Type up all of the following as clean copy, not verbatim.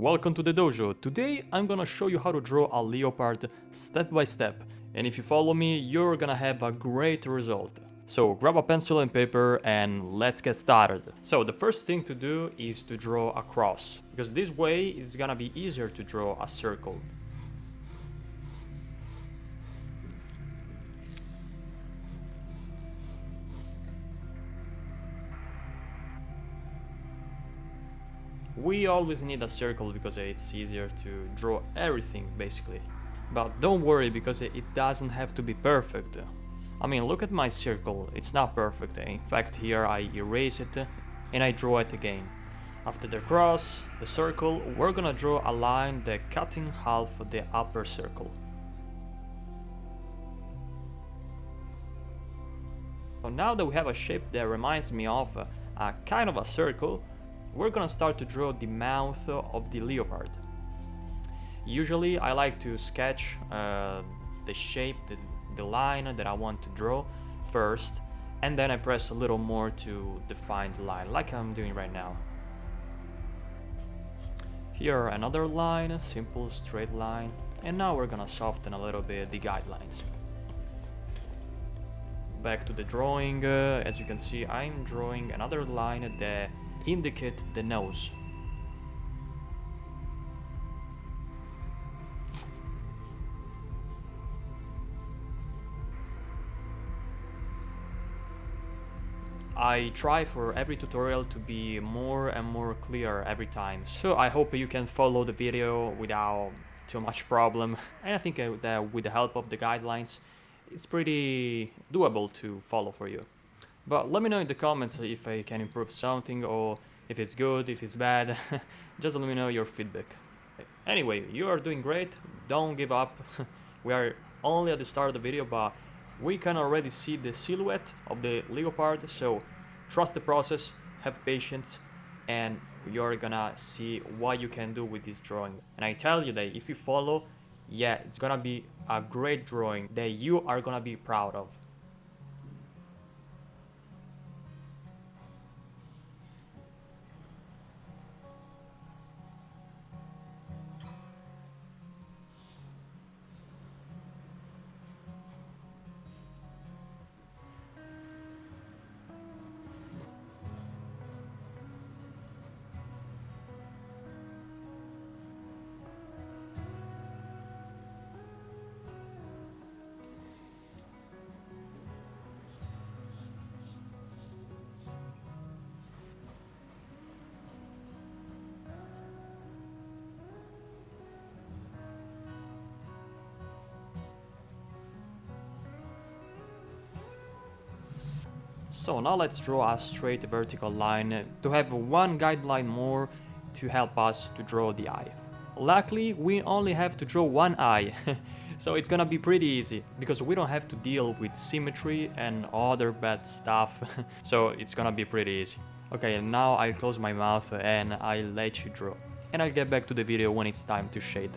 Welcome to the dojo. Today I'm gonna show you how to draw a leopard step by step, and if you follow me, you're gonna have a great result. So grab a pencil and paper and let's get started. So the first thing to do is to draw a cross, because this way it's gonna be easier to draw a circle. We always need a circle because it's easier to draw everything basically. But don't worry, because it doesn't have to be perfect. I mean, look at my circle, it's not perfect. In fact, here I erase it and I draw it again. After the cross, the circle, we're gonna draw a line that cuts in half the upper circle. So now that we have a shape that reminds me of a kind of a circle, we're gonna start to draw the mouth of the leopard. Usually I like to sketch the shape, the line that I want to draw first, and then I press a little more to define the line, like I'm doing right now. Here another line, a simple straight line, and now we're gonna soften a little bit the guidelines. Back to the drawing, as you can see I'm drawing another line that indicates the nose. I try for every tutorial to be more and more clear every time, so I hope you can follow the video without too much problem, and I think that with the help of the guidelines it's pretty doable to follow for you. But let me know in the comments if I can improve something, or if it's good, if it's bad. Just let me know your feedback. Anyway, you are doing great, don't give up. We are only at the start of the video, but we can already see the silhouette of the leopard, so trust the process, have patience, and you're gonna see what you can do with this drawing. And I tell you that if you follow, yeah, it's gonna be a great drawing that you are gonna be proud of. So now let's draw a straight vertical line to have one guideline more to help us to draw the eye. Luckily, we only have to draw one eye, so it's gonna be pretty easy, because we don't have to deal with symmetry and other bad stuff, so it's gonna be pretty easy. Okay, now I'll close my mouth and I'll let you draw, and I'll get back to the video when it's time to shade.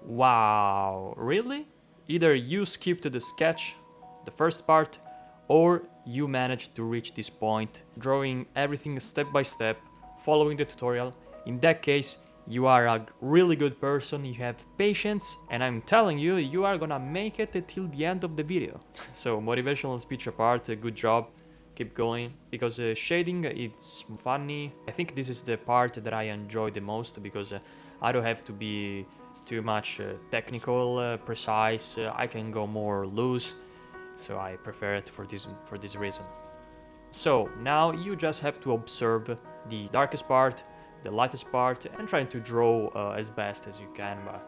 Wow, really? Either you skipped the sketch, the first part, or you managed to reach this point, drawing everything step by step, following the tutorial. In that case, you are a really good person, you have patience, and I'm telling you, you are gonna make it till the end of the video. So, motivational speech apart, good job, keep going, because shading, it's funny. I think this is the part that I enjoy the most, because I don't have to be too much technical, precise. I can go more loose, so I prefer it for this reason. So now you just have to observe the darkest part, the lightest part, and trying to draw as best as you can. But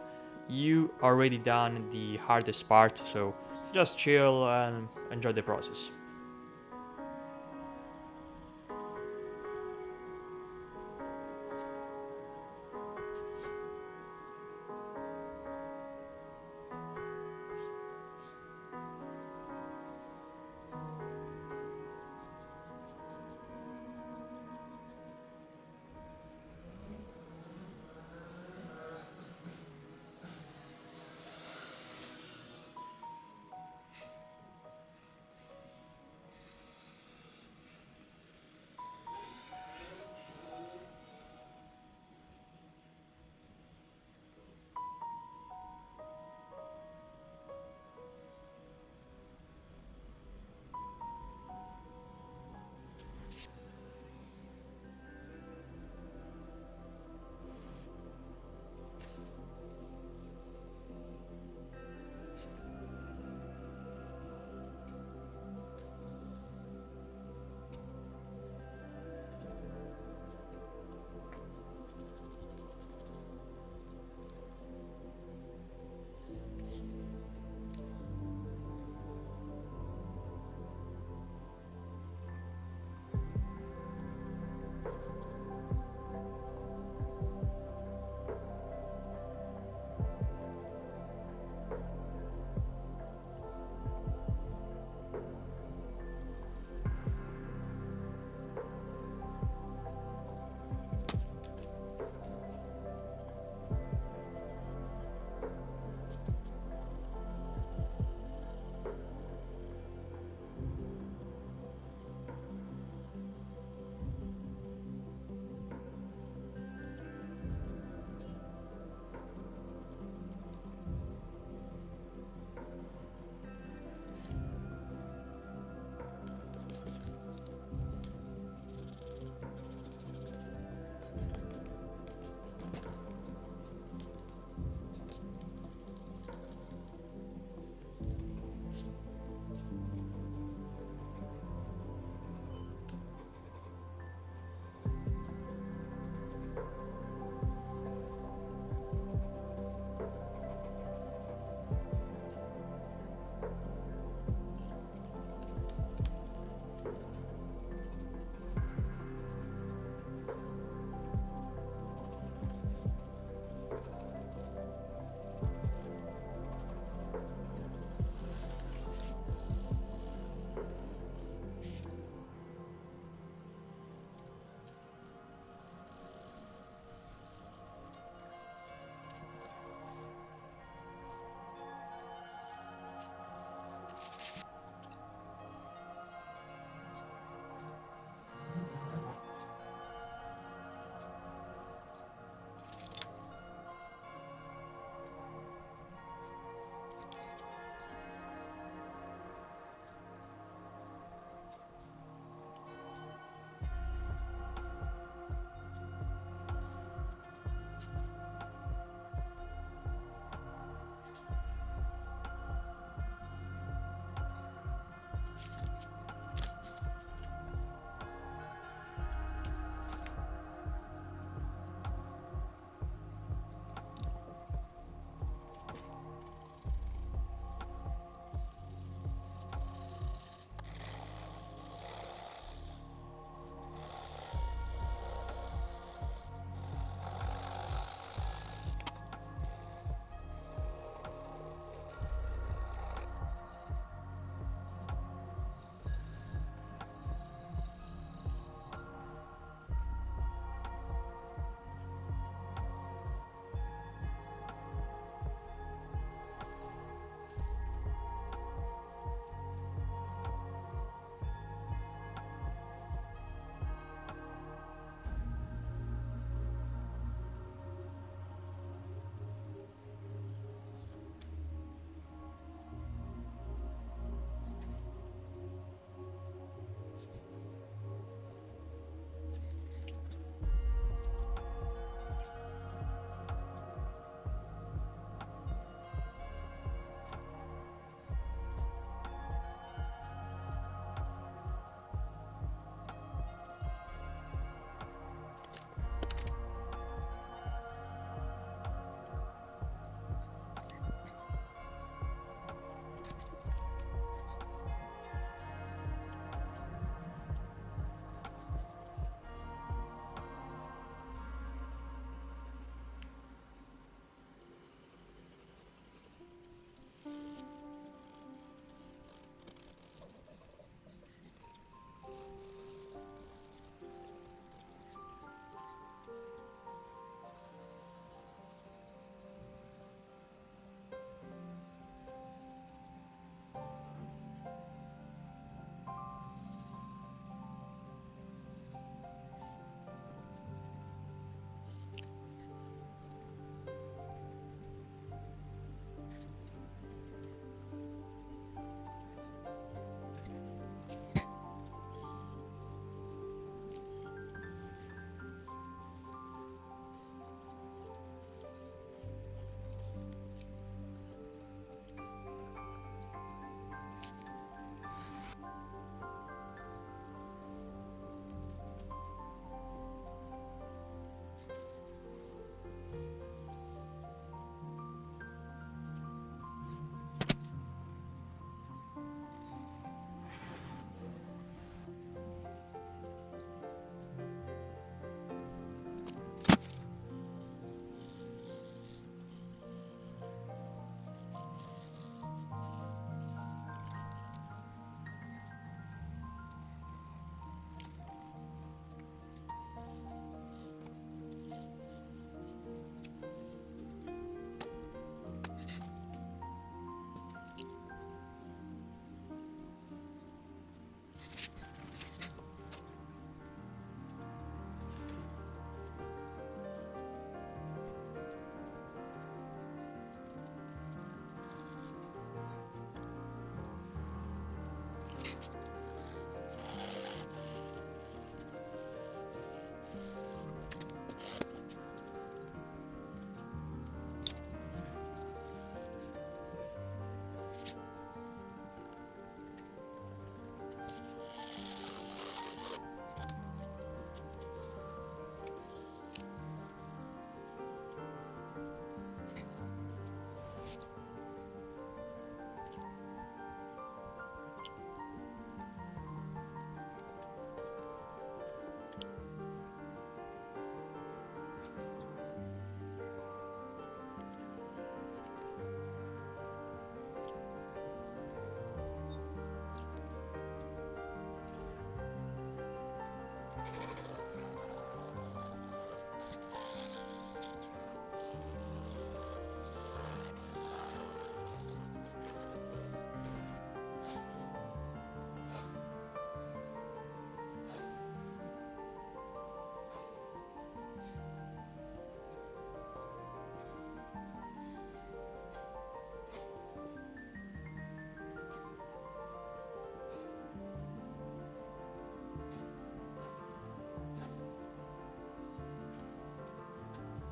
you already done the hardest part, so just chill and enjoy the process.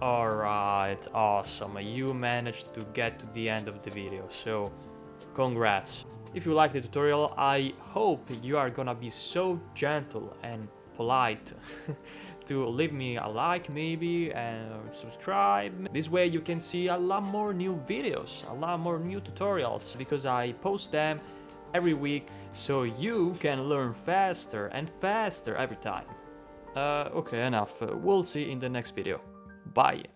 Alright, awesome. You managed to get to the end of the video, so congrats. If you like the tutorial, I hope you are gonna be so gentle and polite to leave me a like maybe and subscribe. This way you can see a lot more new videos, a lot more new tutorials, because I post them every week so you can learn faster and faster every time. Okay, enough. We'll see in the next video. Bye.